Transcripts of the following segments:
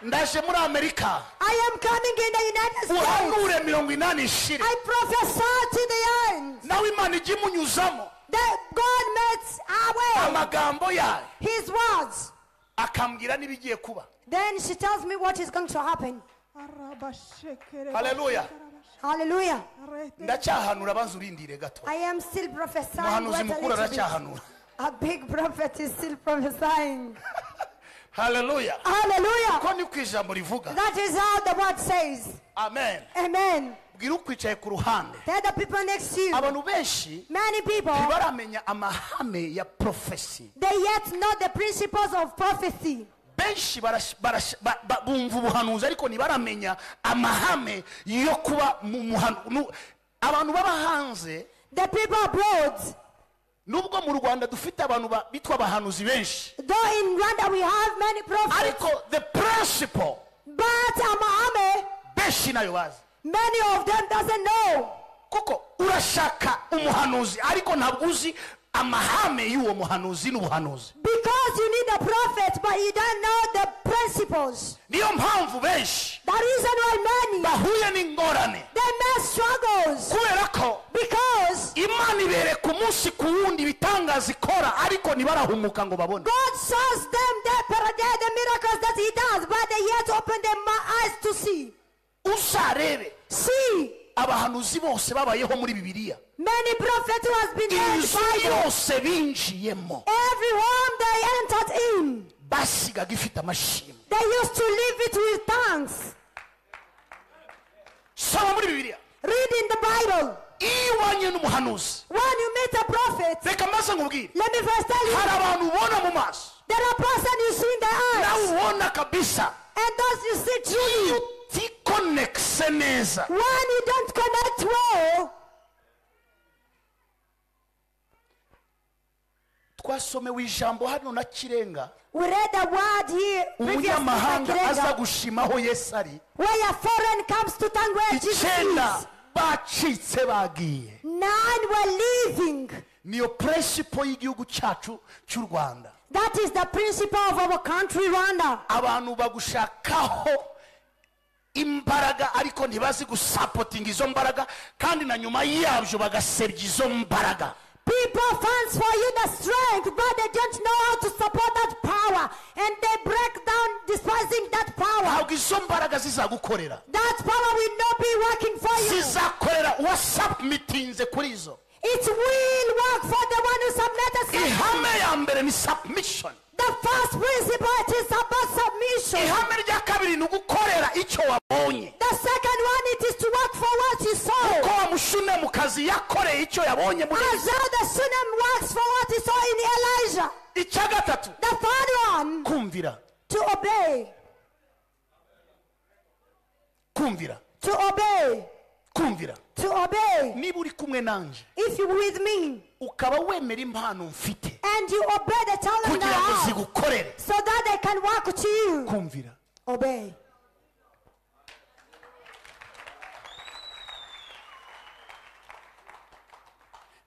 ndaje muri Amerika. I am coming in the United States. Uhanure 80 ishire. I prophesy to the end. Nawe Imana igimunyuzamo. That God makes our way. Amagambo yayo. His words. Akambwira nibigiye kuba. Then she tells me what is going to happen. Hallelujah. Hallelujah. Ndacyahanura banzurindire gato. I am still prophesying. Muhanuzi mukuru aracyahanura. A big prophet is still prophesying. Hallelujah. Hallelujah. Ko ni kwijambo rivuga. That is how the word says. Amen. Amen. Bwira ukwicaye ku ruhande. Tell the people next to you. Abantu benshi many people ntibaramenya amahame ya prophecy. They yet know the principles of prophecy. Benshi bumva ubuhanuzi ariko ntibaramenya amahame yo kuba mu muhanuzi. Abantu baba hanze, the people abroad, nubwo mu Rwanda dufite abantu bitwa abahanuzi benshi, though in Rwanda we have many prophets, ariko the principle, but amahame benshi nayo bazi. Many of them doesn't know. Kuko urashaka umuhanuzi ariko ntabwo uzi amahame y'uwo muhanuzi n'ubuhanuzi. Because you need a prophet but you don't know the principles. Niyo mpamvu benshi, the reason why many bahuye n'ingorane, they make struggles, kubera ko because Imana ibereka umunsi ku wundi ibitangaza ikora ariko ntibarahumuka ngo babone. God shows them the miracles that he does, but they yet open their eyes to see. Usarebe, see abahanuzi bose babayeho muri Bibiliya, many prophets who has been there, yose binjiyemo, every home they entered in, basigaga ifite amashimwe. They used to live it with thanks. Soma muri Bibiliya, read in the Bible. Iwanye n'umuhanuzi, when you meet a prophet, reka maze nkubwire, let me first tell you, hari abantu ubona mu maso, there are person you see in the eyes, nawe ubona kabisa, and those you see truly. Tikonekse neza, when you don't connect well. Twasomewe ijambo hano na Kirenga, we read the word here, umunyamahanga aza gushimaho Yesu ari, where a foreign comes to thank where Jesus is. Bacitse bagiye, 9 were leaving. Niyo principle y'igihugu cyacu cy'u Rwanda. That is the principle of our country, Rwanda. Abantu bagushakaho imbaraga ariko ntibazi gusapotinga izo mbaraga, kandi na nyuma yabyo bagasebya izo mbaraga. People funds for you the strength, but they don't know how to support that power, and they break down despising that power. Ntabwo izo mbaraga zizagukorera. That power will not be working for you. Zizakorera wasubmitinze kuri izo. It will work for the one who submitted. Ihame ya mbere ni submission. The first principle is about submission. Ihame rya kabiri ni ugukorera icyo wabonye. The second one it is to work for what you saw. Uko wamushune mu kazi yakoreye icyo yabonye muri As how the Shunem works for what he saw in Elijah. Icya gatatu, the third one, kumvira. To obey. Kumvira. To obey. Kumvira. To obey. Niba uri kumwe nanje, if you with me, ukaba wemera impano mfite, and you obey the talent kugira ngo I have, zigukorere, so that they can work to you. Kumvira. Obey.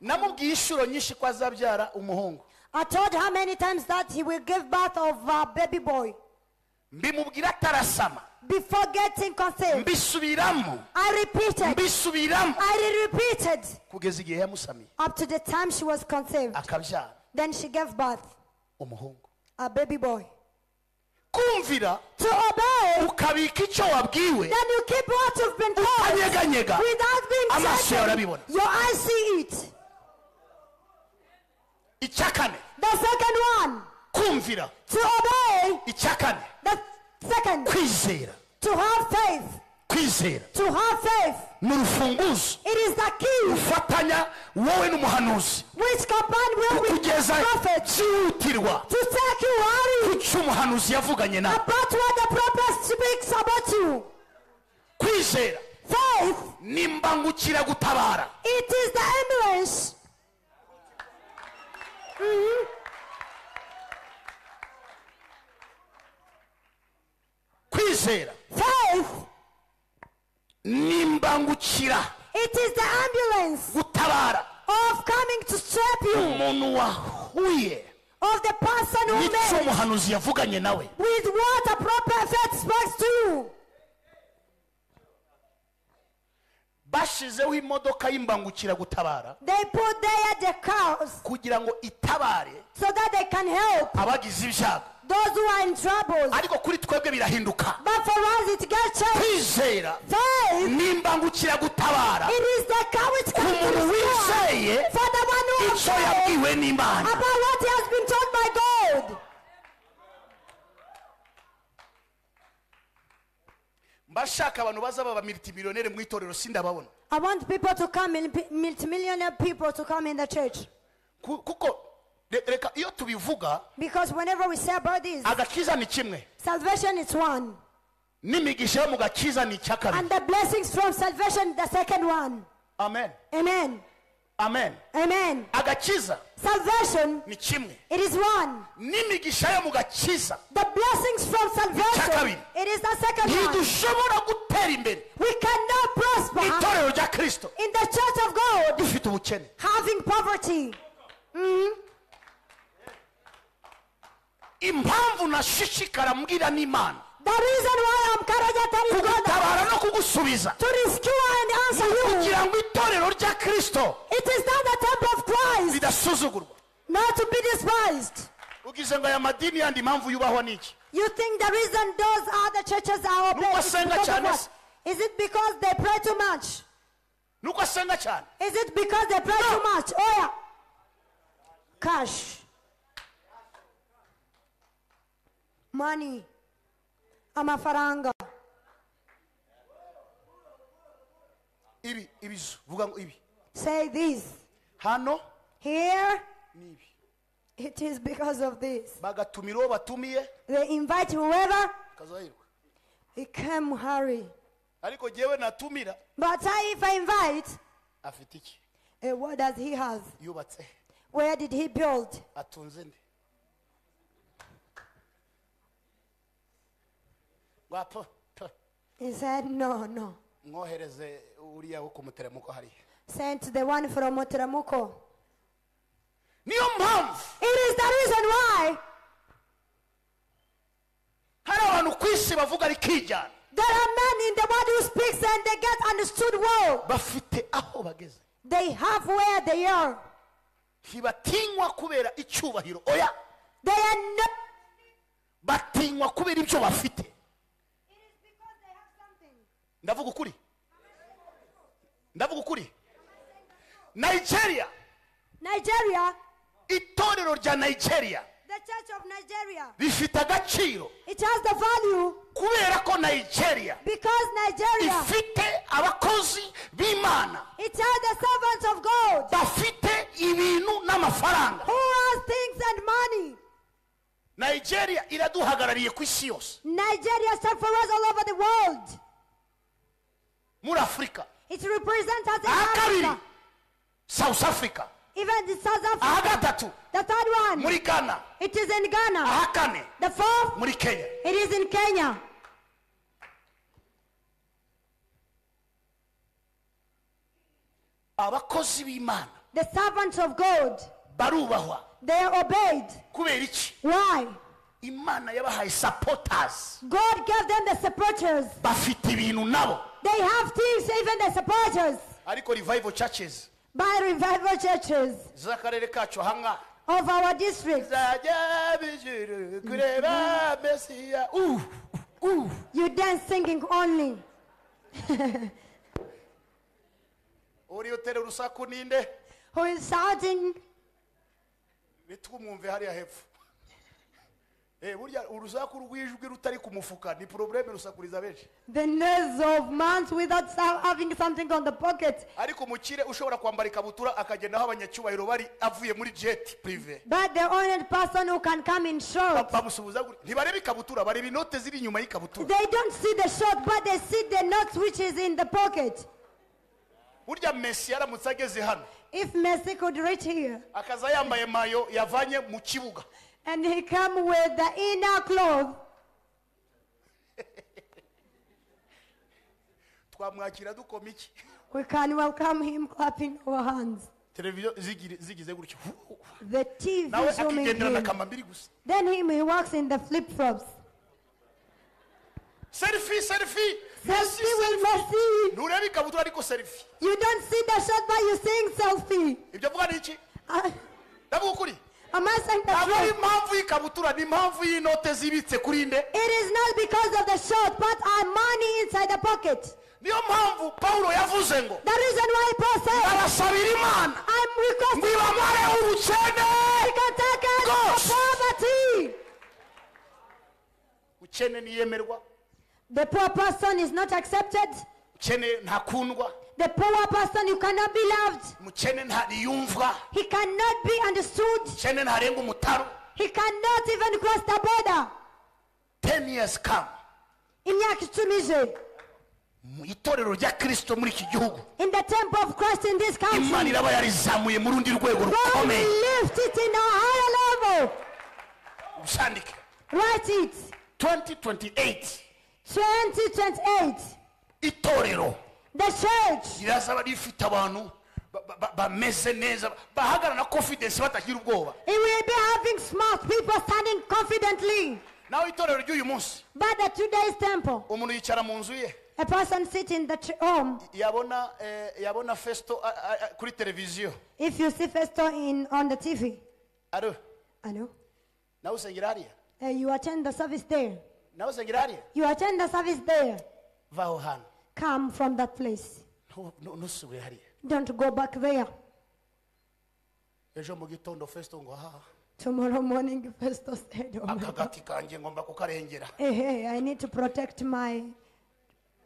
Namubwiye inshuro nyinshi ko azabyara umuhungu. I told how many times that he will give birth of a baby boy. Mbimubwira atarasama. Before getting conceived. Mbisubiramo. I repeated. Mbisubiramo. I repeated. Kugeza igihe yamusamiye. Up to the time she was conceived. Akabyara. Then she gave birth. Umuhungu. A baby boy. Kumvira. To obey. Ukabika icyo wabwiwe. Then you keep what you've been told. Ukanyeganyega. Without being shaken. Your eyes see it. Icyakane. The second one. Kumvira. To obey. Icyakane. The second. Kwizera. To have faith. Kwizera. To have faith. N'urufunguzo. It is the key. Ufatanya wowe n'umuhanuzi. Which combined will with the prophet. Cyihutirwa. To take you hurry. Kucyo umuhanuzi yavuganye nawe. About what the prophet speaks about you. Kwizera. Faith. Nimbangukira gutabara. It is the ambulance. Kwizera. Faith. Nimbangukira. It is the ambulance. Gutabara. Of coming to save you. Umuntu wahuye. of the person who n'icyo made, umuhanuzi yavuganye nawe. with what a prophet speaks to you. Bashizeho imodoka y'imbangukiragutabara They put there the cars kugira ngo itabare so that they can help abagize ibyago, those who are in trouble. ariko kuri twebwe birahinduka. But for us it gets changed. Kwizera Faith, n'imbangukiragutabara it is the car which ku can muntu wizeye for the one who has icyo faith yabwiwe n'Imana. about what he has been told by God. Mbashaka abantu bazaba ba multimillionaire mu itorero sindababona. I want people to come in, multimillionaire people to come in the church. Kuko reka iyo tubivuga Because whenever we say about this, agakiza ni kimwe salvation is one. n'imigisha yo mu gakiza ni icya kabiri. And the blessings from salvation, the second one. Amen. Amen. Amen. Amen. Agakiza Salvation, ni kimwe it is one. n'imigisha yo mu gakiza. The blessings from salvation, kabiri. it is the second one. Ntidushobora gutera imbere We cannot prosper itorero rya Kristo in the church of God dufite ubukene. having poverty. Impamvu nashishikara mbwira n'Imana The reason why I'm telling God kugutabara no kugusubiza to rescue and answer you, kugira ngo itorero rya Kristo it is not the temple of Christ, ridasuzugurwa. not to be despised. Ugize ngo aya madini yandi impamvu yubahwa niki? You think the reason those other churches are obeyed Nuko is asenga because of cyane what? se. Is it because they pray too much? Nuko asenga cyane. Is it because they pray too much? Oh yeah. Cash. Money. Amafaranga. Ibizo vuga ngo ibi Say this. hano Here, nibi it is because of this. bagatumira uwo batumiye They invite whoever, kazahirwa, he came hurry. ariko jewe natumira But if I invite, afite iki? what does he have? Yubatse, Where did he build? atunze nde? Wapo He said, no, no. mwohereze uriya wo kumuteremuko hariya. Sent the one from Motiramuko. Niyo mpamvu It is the reason why hari abantu ku isi bavuga rikijyana, there are men in the world who speaks and they get understood well. bafite aho bageze, They have where they are. ntibatinywa kubera icyubahiro, oya They are not. batinywa kubera ibyo bafite. It is because they have something. Ndavuga ukuri, ndavuga ukuri. Nigeria, Nigeria, itorero rya Nigeria the church of Nigeria, rifite agaciro it has the value kubera ko Nigeria because Nigeria, ifite abakozi b'Imana it has the servants of God bafite ibintu n'amafaranga. who has things and money. Nigeria iraduhagarariye ku isi yose, Nigeria stands for us all over the world. muri Afurika. It represents us in Kabiri, Africa, South Africa. even in South Africa. Gatatu, The third one, muri Ghana. it is in Ghana. Kane, The fourth, muri Kenya. it is in Kenya. Abakozi b'Imana The servants of God, barubahwa they are obeyed. kubera iki? Why? Imana yabahaye supporters, God gave them the supporters. bafite ibintu nabo. They have things, even the supporters. Ariko revival churches By revival churches z'akarere kacu ahangaha of our district. zajya bijuru kureba Mesiya. You dance singing only. Uri utera urusaku ninde? Who is shouting? Bitwumwumve hariya hepfo. Burya urusaku rw'ijwi rutari ku mufuka ni probleme rusakuriza benshi. The noise of man without having something on the pocket. Ariko mukire ushobora kwambara ikabutura akagenda aho abanyacyubahiro bari avuye muri jet privé. But the only person who can come in short. Bamusubiza ntibareba ikabutura, bareba inote ziri inyuma y'ikabutura. They don't see the short, but they see the notes which is in the pocket. Burya Messi yaramutse ageze hano If Messi could reach here akaza yambaye mayo yavanye mu kibuga, and he come with the inner cloth, twamwakira dukoma iki? we can welcome him clapping our hands. televiziyo zigize gutyo The TV nawe zooming akigenderana in. kamambiri gusa. Then he walks in the flip-flops. Selfie Selfie with Messi. nturebe ikabutura ariko selfie. You don't see the shot, but you're seeing selfie. Ibyo vuga ni iki? Ndavuga ukuri. Am I saying the Ntabwo ari truth? impamvu y'ikabutura ni impamvu y'inote zibitse kuri nde. It is not because of the shot, but our money inside the pocket. Niyo mpamvu Paulo yavuze ngo The reason why Paul said, arasabira Imana I'm requesting ngibamare ubukene. you can take us from poverty. Ukene niyemerwa. The poor person is not accepted. Ukene ntakundwa. The poor person, you cannot be loved. Mukene ntiyumvwa. He cannot be understood. Ukene ntarenga umutaro. He cannot even cross the border. 10 years come. Imyaka icumi ije. Mu itorero rya Kristo muri iki gihugu. In the temple of Christ in this country, Imana iraba yarizamuye mu rundi rwego God will rukomeye. lift it in a higher level. Usandike. Write it. 2028. 2028. Itorero The church irazaba rifite abantu bameze neza bahagarara na confidence batagira ubwoba. it will be having smart people standing confidently. Nawe itorero ry'uyu munsi But the today's temple, umuntu yicara mu nzu ye a person sitting in the home. yabona festo kuri televiziyo. If you see Festo on the TV, Aro I know, nawe usengera hariya. you attend the service there. Nawe usengera hariya. You attend the service there. Vaho hano. Come from that place. Ntusubire hariya. Don't go back there. Ejo mu gitondo festo ngo ha Tomorrow morning, Festo said, oh my God. akagati kanjye ngomba kukarengera. Hey, I need to protect my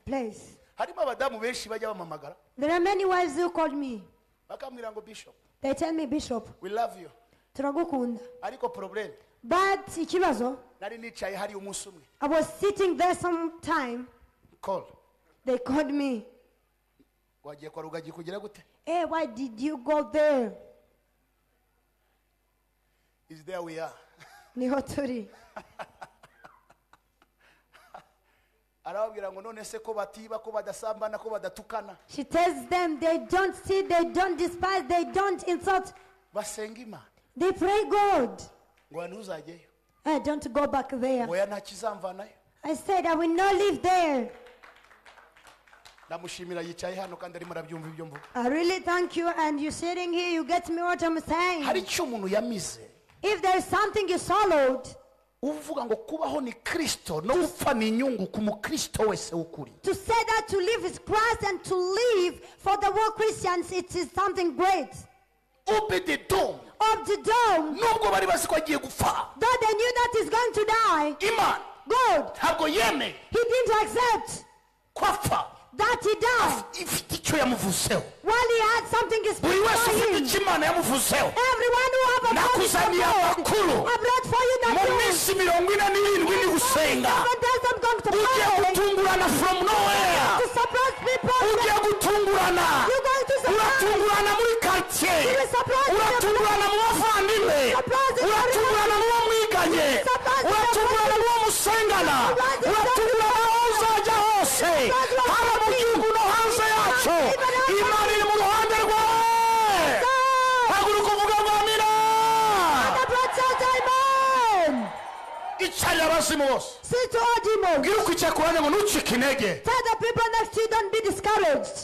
place. Harimo abadamu benshi bajya bamamagara There are many wives who called me. bakambwira ngo Bishop, They tell me, Bishop, we love you, turagukunda. ariko problem But ikibazo, nari nicaye hari umunsi umwe. I was sitting there sometime. Call. They called me. Wagiye kwa Rugagi kugira gute? Hey, why did you go there? Is there we are. Niho turi. Arababwira ngo none se ko batiba ko badasambana ko badatukana She tells them they don't see, they don't despise, they don't insult. basenga Imana They pray God. ngo ntuzajyeyo. I don't go back there. Oya nta kizamvanayo. I said I will not live there. Ndamushimira yicaye hano kandi arimo arabyumva ibyo mvuga. I really thank you, and you sitting here, you get me what I'm saying. Hari icyo umuntu yamize If there is something you swallowed, uvuga ngo kubaho ni Kristo no gupfa ni inyungu ku mukristo wese ukuri. to say that to live is Christ and to live for the world Christians, it is something great. Obededom Of the dome, nubwo bari bazi ko agiye gupfa, though they knew that he's going to die, Imana God, ntabwo yemeye he didn't accept ko apfa that he died ifite icyo yamuvuzeho. while he had something Buri special wese for ufite him. icyo Imana yamuvuzeho. Everyone who have a promise from Nakuzaniye God, amakuru. I brought for you the Mu news. minsi 47 ni gusenga. 7 days I'm going to Ugiye pray gutungurana from nowhere. to surprise people. Ugiye gutungurana. You're going to surprise. Uratungurana muri quartier. You will surprise me. Uratungurana mu bavandimwe. Surprise me. Uratungurana mu bo mwiganye. Surprise me. Uratungurana mu bo musengana. Surprise me. Uratungurana aho uzajya hose. Surprise me. Haba mu gihugu no hanze yacu. Imana iri mu ruhande rwawe. Haguruka uvuga ngo amina. The blood says amen. Icyari abazimu bose. Say to all demons. Bwira uko icyakuranye ngo ntucike intege. Tell the people next to you, don't be discouraged.